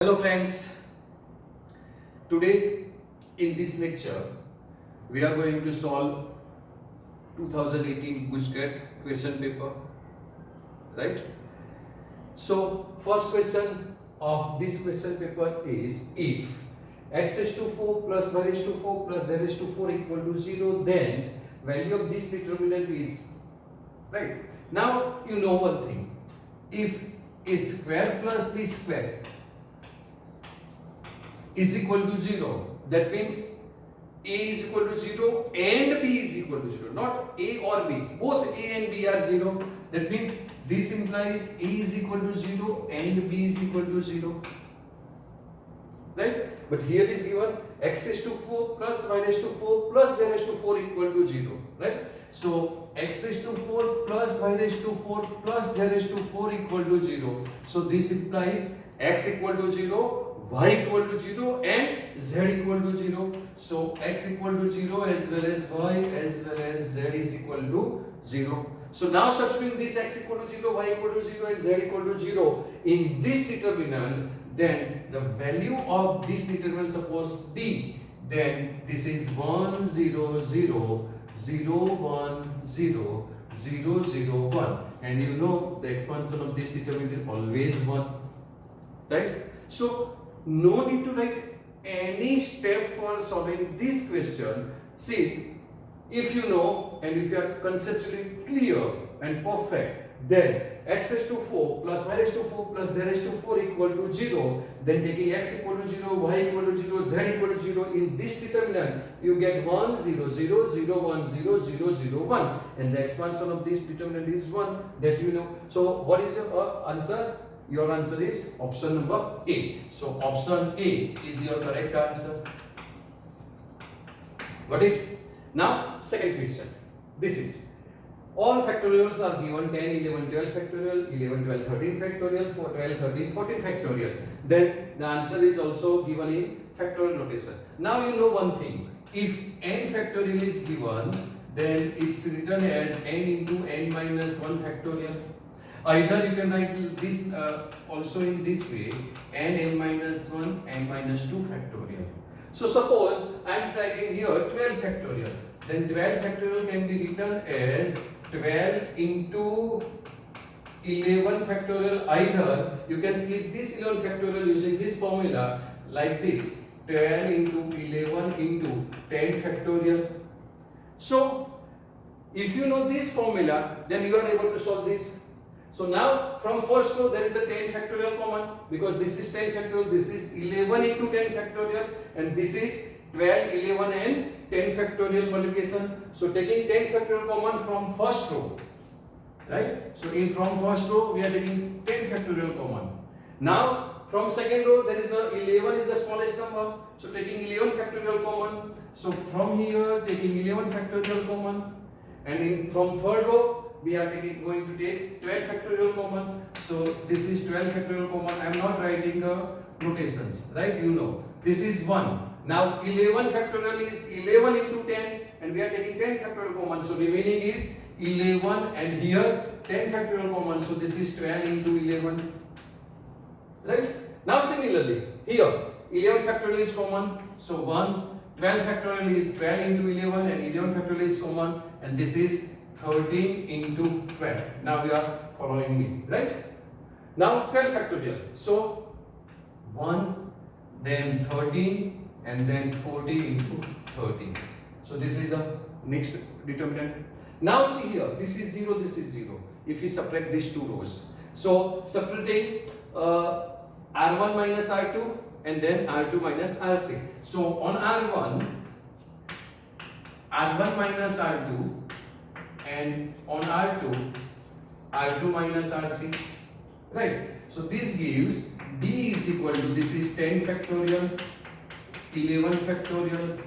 Hello friends, today in this lecture we are going to solve 2018 Gujarat question paper, right? So first question of this question paper is if x raised to 4 plus y raised to 4 plus z raised to 4 equal to 0, then value of this determinant is, right? Now you know one thing, if a square plus b square is equal to 0, that means a is equal to 0 and b is equal to 0, not a or b, both a and b are 0. That means this implies a is equal to 0 and b is equal to 0, right? But here is given x raised to 4 plus y raised to 4 plus z raised to 4 equal to 0, right? So x raised to 4 plus y raised to 4 plus z raised to 4 equal to 0. So this implies x equal to 0, y equal to 0 and z equal to 0. So x equal to 0 as well as y as well as z is equal to 0. So now substituting this x equal to 0, y equal to 0 and z equal to 0 in this determinant, then the value of this determinant, suppose d, then this is 1 0 0 0 1 0 0 0 1, and you know the expansion of this determinant is always 1, right? So no need to write any step for solving this question. See, if you know and if you are conceptually clear and perfect, then x raised to 4 plus y raised to 4 plus z raised to 4 equal to 0, then taking x equal to 0, y equal to 0, z equal to 0 in this determinant, you get 1 0 0 0 1 0 0 0 1, and the expansion of this determinant is 1, that you know. So what is your answer? Your answer is option number A. So option A is your correct answer. Got it? Now second question. This is all factorials are given 10, 11, 12 factorial, 11, 12, 13 factorial, 4, 12, 13, 14 factorial. Then the answer is also given in factorial notation. Now you know one thing. If n factorial is given, then it's written as n into n minus 1 factorial. Either you can write this also in this way, n minus 1 n minus 2 factorial. So suppose I am writing here 12 factorial, then 12 factorial can be written as 12 into 11 factorial. Either you can split this 11 factorial using this formula like this, 12 into 11 into 10 factorial. So if you know this formula, then you are able to solve this. So now from first row there is a 10 factorial common, because this is 10 factorial, this is 11 into 10 factorial, and this is 12, 11 and 10 factorial multiplication. So taking 10 factorial common from first row, right? So from first row we are taking 10 factorial common. Now from second row there is a 11 is the smallest number, so taking 11 factorial common. So from here taking 11 factorial common, and from third row we are going to take 12 factorial common. So this is 12 factorial common. I am not writing the notations, right? You know this is 1. Now 11 factorial is 11 into 10, and we are taking 10 factorial common. So remaining is 11, and here 10 factorial common. So this is 12 into 11, right? Now similarly here 11 factorial is common. So 1. 12 factorial is 12 into 11, and 11 factorial is common, and this is 13 into 12. Now you are following me, right? Now 12 factorial. So 1, then 13, and then 14 into 13. So this is the next determinant. Now see here, this is 0, this is 0. If we subtract these two rows, so subtracting R1 minus R2 and then R2 minus R3. So on R1 minus R2, and on R2 minus R3, right? So this gives D is equal to, this is 10 factorial, 11 factorial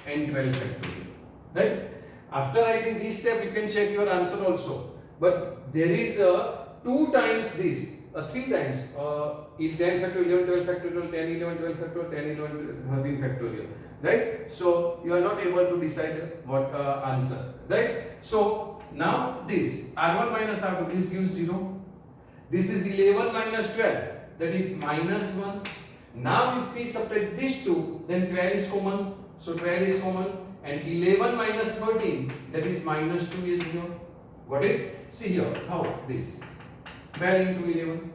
and 12 factorial, right? After writing this step you can check your answer also, but there is a 2 times this, 3 times 10 factorial, 11 12 factorial, 10 11 12 factorial, 10 11 13 factorial, right? So you are not able to decide what answer, right? So now this R1 minus R2, this gives 0. This is 11 minus 12, that is minus 1. Now if we subtract these two, then 12 is common. So 12 is common, and 11 minus 13, that is minus 2 is here. Got it? See here, how this 12 into 11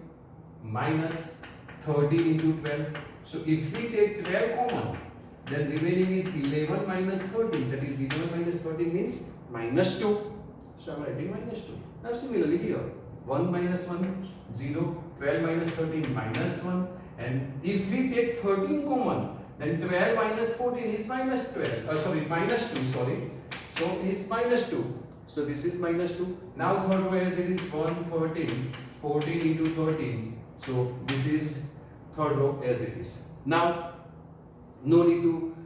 minus 13 into 12. So if we take 12 common, then remaining is 11 minus 13. That is 11 minus 13 means minus 2. So I am writing minus 2. Now similarly here, 1 minus 1, 0, 12 minus 13 minus 1. And if we take 13 common, then 12 minus 14 is minus 12. Minus 2, sorry. So is minus 2. So this is minus 2. Now third row as it is 1, 13, 14 into 13. So this is third row as it is. Now, no need to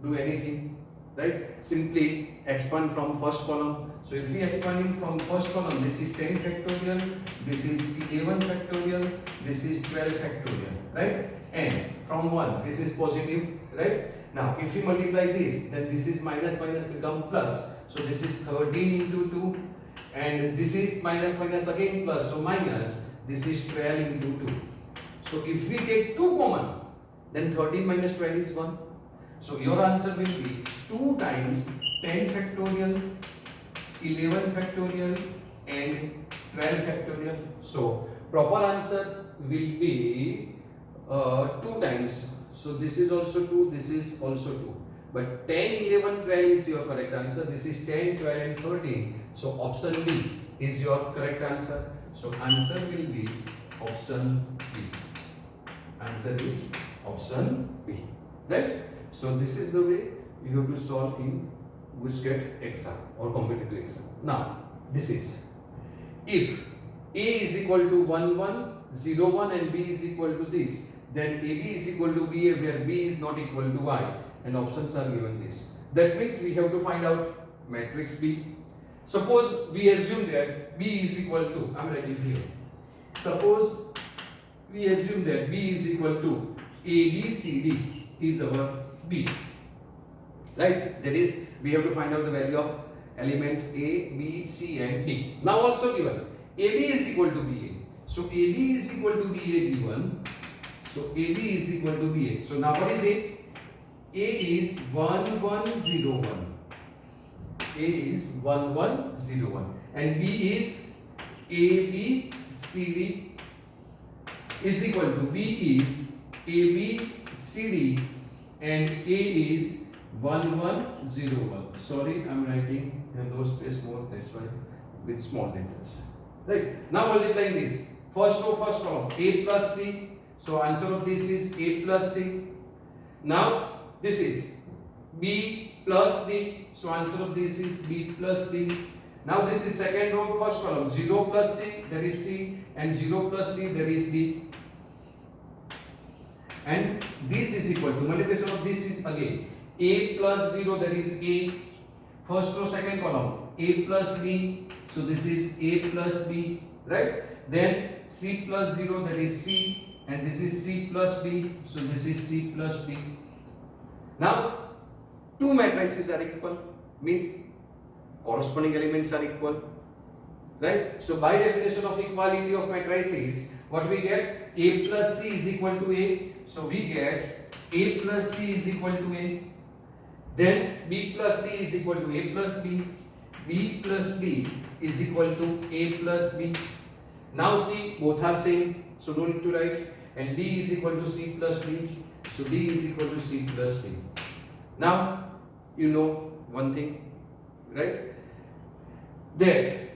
do anything, right? Simply expand from first column. So if we expanding from first column, this is 10 factorial, this is 11 factorial, this is 12 factorial, right? And from 1, this is positive, right? Now if we multiply this, then this is minus minus become plus. So this is 13 into 2, and this is minus minus again plus, so minus, this is 12 into 2. So if we take 2 common, then 13 minus 12 is 1. So your answer will be 2 times 10 factorial, 11 factorial and 12 factorial. So proper answer will be 2 times. So this is also 2, this is also 2. But 10, 11, 12 is your correct answer. This is 10, 12 and 13. So option B is your correct answer. So answer will be option B. Answer is option B. Right? So this is the way you have to solve in GUJCAT exam or competitive exam. Now this is if A is equal to 1, 1, 0, 1 and B is equal to this, then AB is equal to BA where B is not equal to I, and options are given this. That means we have to find out matrix B. Suppose we assume that B is equal to, I am writing here. Suppose we assume that B is equal to ABCD is our B. Right? That is, we have to find out the value of element A, B, C and D. Now also given AB is equal to BA. So AB is equal to BA given. So AB is equal to BA. So now what is it? A is 1, 1, 0, 1. A is 1, 1, 0, 1. And B is ABCD is equal to B is ABCD and A is 1, 1, 0, 1. Sorry, I am writing no space more, that's why with small letters. Right. Now multiplying this. First row, first column, A plus C. So answer of this is A plus C. Now this is B plus D. So answer of this is B plus D. Now this is second row, first column, 0 plus C, there is C, and 0 plus D, there is D. And this is equal to, multiplication of this is again A plus 0, there is A. First row, second column, A plus B. So this is A plus B, right? Then C plus 0, that is C, and this is C plus D. So this is C plus D. Now two matrices are equal, means corresponding elements are equal, right? So by definition of equality of matrices, what we get? A plus C is equal to A. So we get A plus C is equal to A. Then B plus D is equal to A plus B. B plus D is equal to A plus B. Now C, both are same, so no need to write. And D is equal to C plus D. So D is equal to C plus D. Now you know one thing, right? That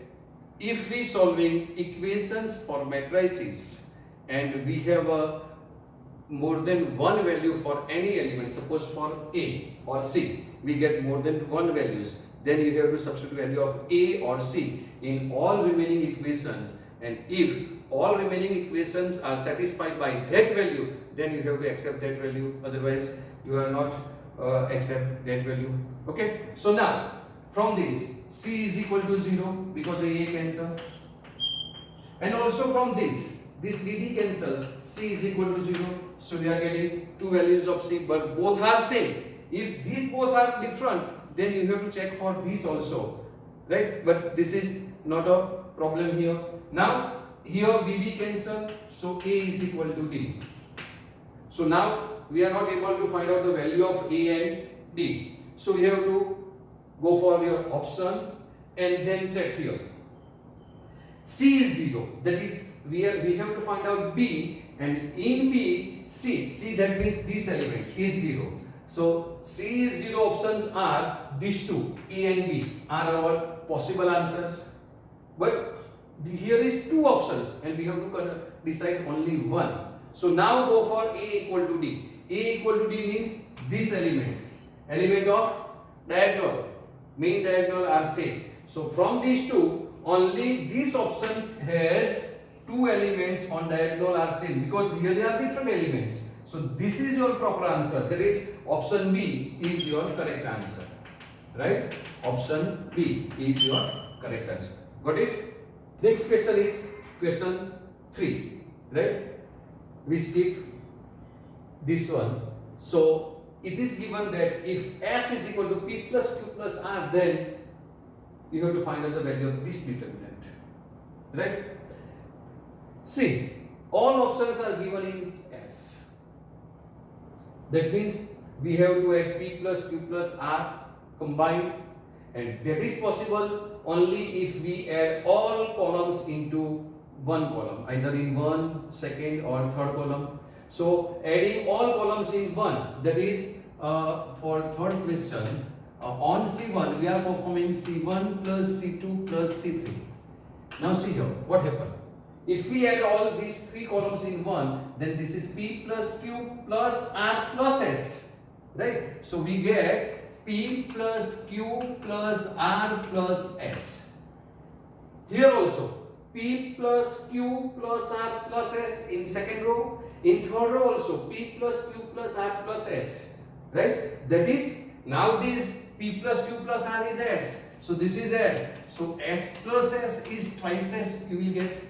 if we solving equations for matrices and we have a more than one value for any element, suppose for A or C, we get more than one values, then you have to substitute value of A or C in all remaining equations, and if all remaining equations are satisfied by that value, then you have to accept that value, otherwise you are not accept that value. Okay, so now from this C is equal to 0 because A cancel, and also from this DD cancel, C is equal to 0. So we are getting two values of C, but both are same. If these both are different, then you have to check for this also, right? But this is not a problem here. Now here BB cancel, so A is equal to D. So now we are not able to find out the value of A and D. So we have to go for your option and then check here. C is 0. That is we have to find out B, and in B, C that means this element is 0. So C is 0 options are these two, A and B are our possible answers. But here is two options and we have to decide only one. So now go for A equal to D. A equal to D means this element of diagonal, main diagonal are same. So from these two, only this option has two elements on diagonal are same, because here there are different elements. So this is your proper answer. That is option B is your correct answer. Right? Option B is your correct answer. Got it? Next question is question 3. Right? We skip this one. So it is given that if S is equal to P plus Q plus R, then you have to find out the value of this determinant. Right? See, all options are given in S. That means we have to add P plus Q plus R combined, and that is possible only if we add all columns into one column, either in one, second or third column. So adding all columns in one, that is for third question, on C1 we are performing C1 plus C2 plus C3. Now see here, what happened? If we add all these three columns in one, then this is P plus Q plus R plus S. Right? So we get P plus Q plus R plus S. Here also, P plus Q plus R plus S in second row. In third row also, P plus Q plus R plus S. Right? That is, now this P plus Q plus R is S. So this is S. So S plus S is twice S you will get.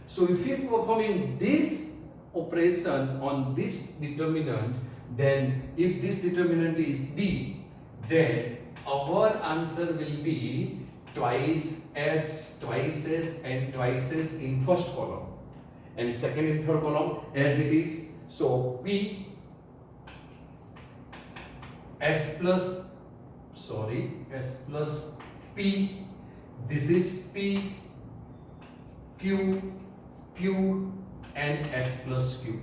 So if you are performing this operation on this determinant, then if this determinant is D, then our answer will be twice S and twice S in first column, and second and third column as it is. So P S plus P, this is P, Q and S plus Q.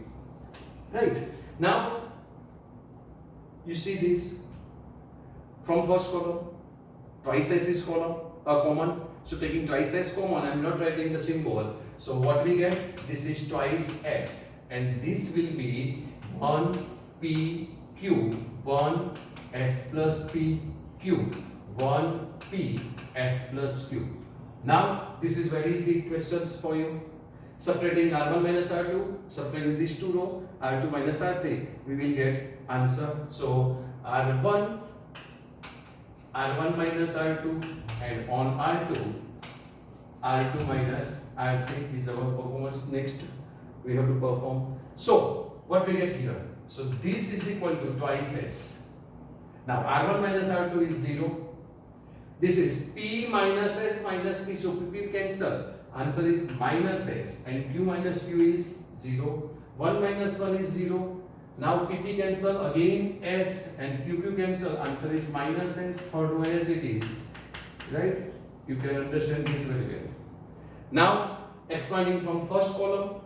Right? Now you see this from first column, twice S is common. So taking twice S common, I am not writing the symbol. So what we get? This is twice S, and this will be 1 P Q, 1 S plus P Q, 1 P S plus Q. Now this is very easy questions for you. Subtracting R1 minus R2, subtracting these two row, R2 minus R3, we will get answer. So R1 minus R2, and on R2 minus R3 is our performance. Next we have to perform. So what we get here? So this is equal to twice S. Now R1 minus R2 is 0. This is P minus S minus P, so P cancel. Answer is minus S, and Q minus Q is 0. 1 minus 1 is 0. Now PP cancel, again S and QQ cancel. Answer is minus S, third row as it is. Right? You can understand this very well. Now expanding from first column,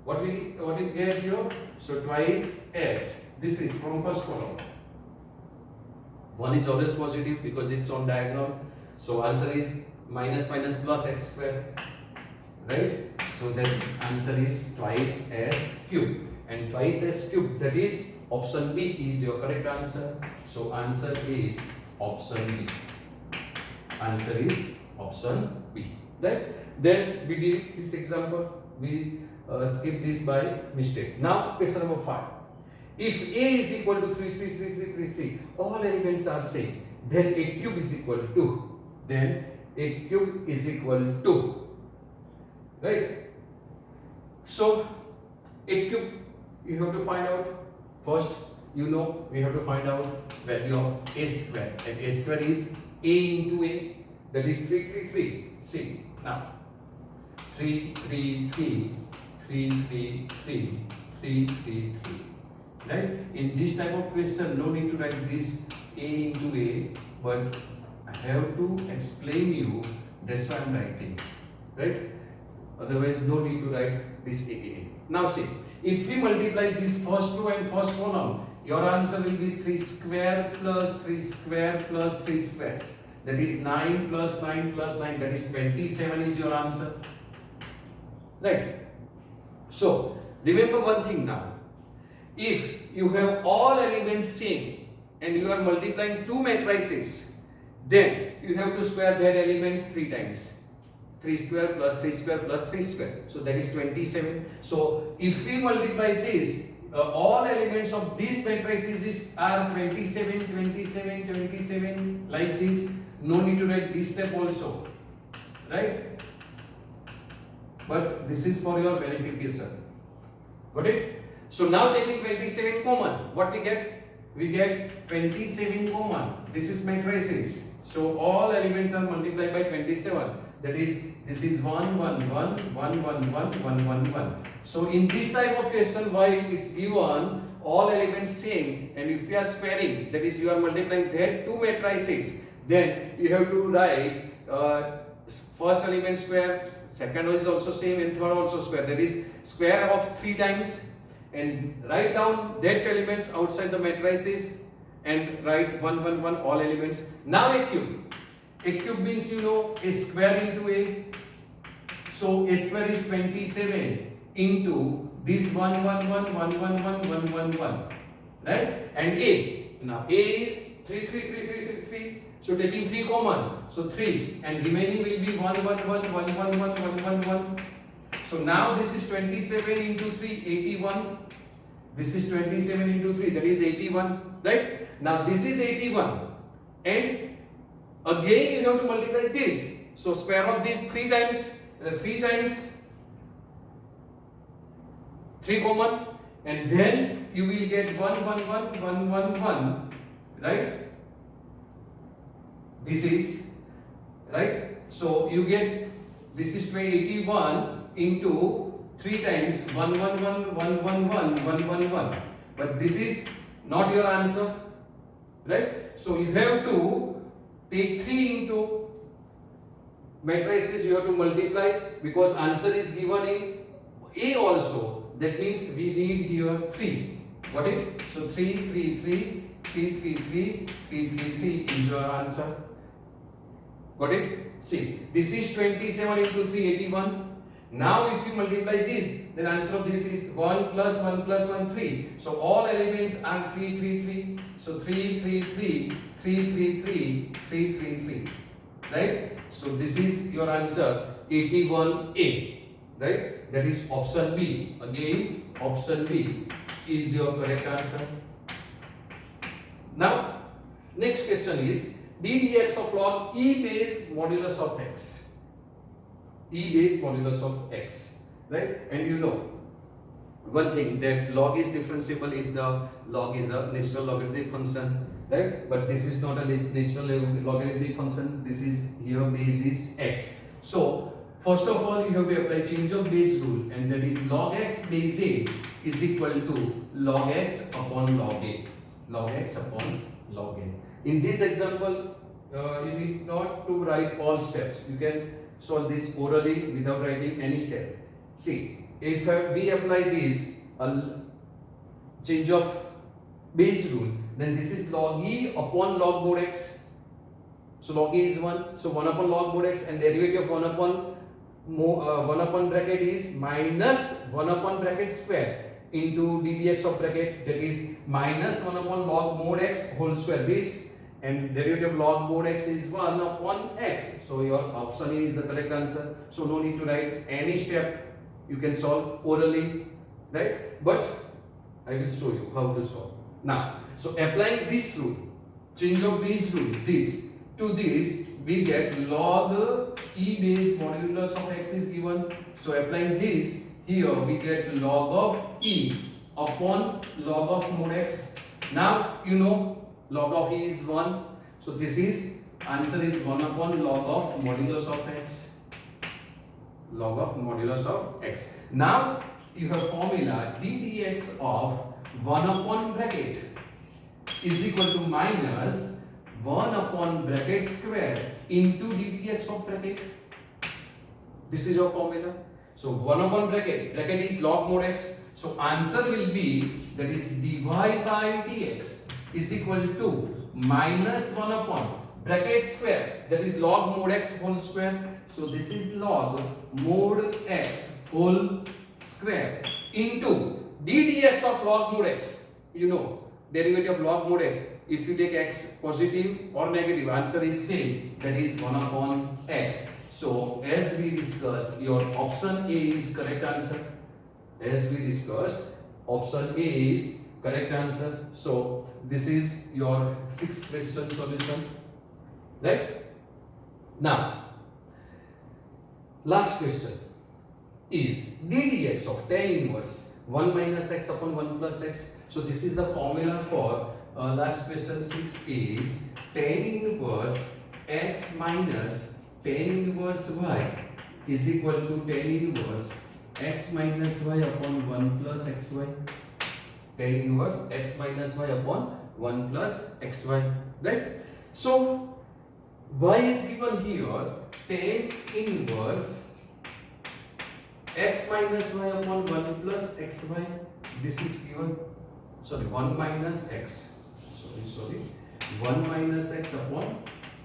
what we get here? So twice S. This is from first column. 1 is always positive because it's on diagonal. So answer is minus plus x square. Right? So that answer is twice S cube, and twice S cube, that is option B is your correct answer. So answer is option B. Answer is option B. Right? Then we did this example. We skip this by mistake. Now question number 5. If A is equal to 3, 3, 3, 3, 3, 3, all elements are same, then A cube is equal to, right? So A cube you have to find out. First, we have to find out value of A square, and A square is A into A, that is 3, 3, 3. See now, 3, 3, 3, 3, 3, 3, 3, 3, 3. right? In this type of question, no need to write this A into A, but I have to explain you. That's why I'm writing, right? Otherwise, no need to write this A. Now see, if we multiply this first row and first column, your answer will be 3 square plus 3 square plus 3 square. That is 9 plus 9 plus 9. That is 27 is your answer. Right? So, remember one thing now. If you have all elements same and you are multiplying two matrices, then you have to square that elements 3 times. 3 square plus 3 square plus 3 square. So that is 27. So if we multiply this, all elements of these matrices are 27, 27, 27 like this. No need to write this step also. Right? But this is for your verification. Got it? So now taking 27 common, what we get? We get 27 common. This is matrices. So all elements are multiplied by 27. That is, this is 1, 1, 1, 1, 1, 1, 1, 1, 1. So in this type of question, why it's given all elements same, and if you are squaring, that is you are multiplying that two matrices, then you have to write first element square, second is also same, and third also square. That is square of 3 times, and write down that element outside the matrices and write 1, 1, 1 all elements. Now a cube. A cube means you know a square into a. So a square is 27 into this 1, 1, 1, 1, 1, 1, 1, 1, 1. Right? And a. Now a is 3, 3, 3, 3, 3, 3. So taking 3 common. So 3. And remaining will be 1, 1, 1, 1, 1, 1, 1, 1, 1. So now this is 27 into 3, 81. This is 27 into 3, that is 81. Right? Now this is 81. And again you have to multiply this. So square of this 3 times 3 common, and then you will get 1, 1, 1, 1, 1, 1. Right? This is right. So you get this is 81 into 3 times 1, 1, 1, 1, 1, 1, 1, 1, 1. But this is not your answer. Right? So you have to take 3 into matrices, you have to multiply because answer is given in A also. That means we need here 3. Got it? So 3, 3, 3, 3, 3, 3, 3, 3, 3 is your answer. Got it? See, this is 27 into 3, 81. Now if you multiply this, then answer of this is 1 plus 1 plus 1, 3. So all elements are 3, 3, 3. So 3, 3, 3, 3, 3, 3, 3, 3, 3. Right? So this is your answer 81A. Right? That is option B. Again, option B is your correct answer. Now, next question is d dx of log e base modulus of x. E base modulus of x. Right? And you know one thing, that log is differentiable if the log is a natural logarithmic function. Right? But this is not a natural logarithmic function. This is here base is x. So first of all, you have to apply change of base rule, and that is log x base a is equal to log x upon log a. Log x upon log a. In this example, you need not to write all steps. You can solve this orally without writing any step. See, if we apply this change of base rule, then this is log e upon log mod x. So log e is 1. So 1 upon log mod x, and derivative of 1 upon bracket is minus 1 upon bracket square into ddx of bracket, that is minus 1 upon log mod x whole square. This, and derivative of log mod x is 1 upon x. So your option is the correct answer. So no need to write any step. You can solve orally, right? But I will show you how to solve. Now, so applying this rule, change of base rule, this to this, we get log e base modulus of x is given. So applying this here, we get log of e upon log of mod x. Now you know log of e is 1. So this is answer is 1 upon log of modulus of x. Log of modulus of x. Now you have formula d dx of 1 upon bracket is equal to minus 1 upon bracket square into ddx of bracket. This is your formula. So 1 upon bracket is log mod x. So answer will be, that is dy by dx is equal to minus 1 upon bracket square, that is log mod x whole square. So this is log mod x whole square into ddx of log mod x. You know, derivative of log mod x. If you take x positive or negative, answer is same, that is 1 upon x. So as we discussed, your option A is correct answer. As we discussed, option A is correct answer. So this is your 6th question solution. Right? Now, last question is ddx of tan inverse 1 minus x upon 1 plus x. So this is the formula for last question 6 is tan inverse x minus tan inverse y is equal to tan inverse x minus y upon 1 plus xy. Tan inverse x minus y upon 1 plus xy. Right? So y is given here, tan inverse x minus y upon 1 plus xy. This is given, sorry, 1 minus x. Sorry. 1 minus x upon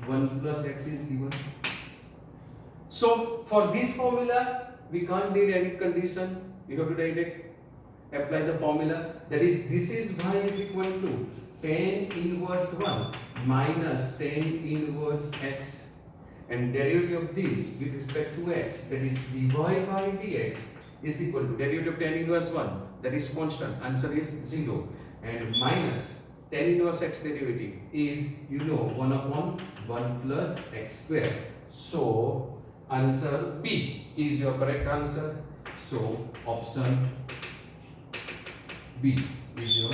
1 plus x is given. So for this formula, we can't need any condition. You have to direct apply the formula. That is, this is y is equal to tan inverse 1 minus tan inverse x, and derivative of this with respect to x, that is dy by dx is equal to derivative of tan inverse 1, that is constant, answer is 0, and minus tan inverse x derivative is, you know, 1 upon 1 plus x square. So answer B is your correct answer. So option B is your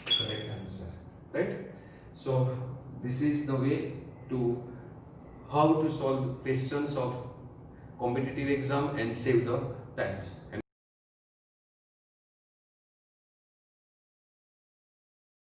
correct answer. Right? So this is the way to how to solve questions of competitive exam and save the times. And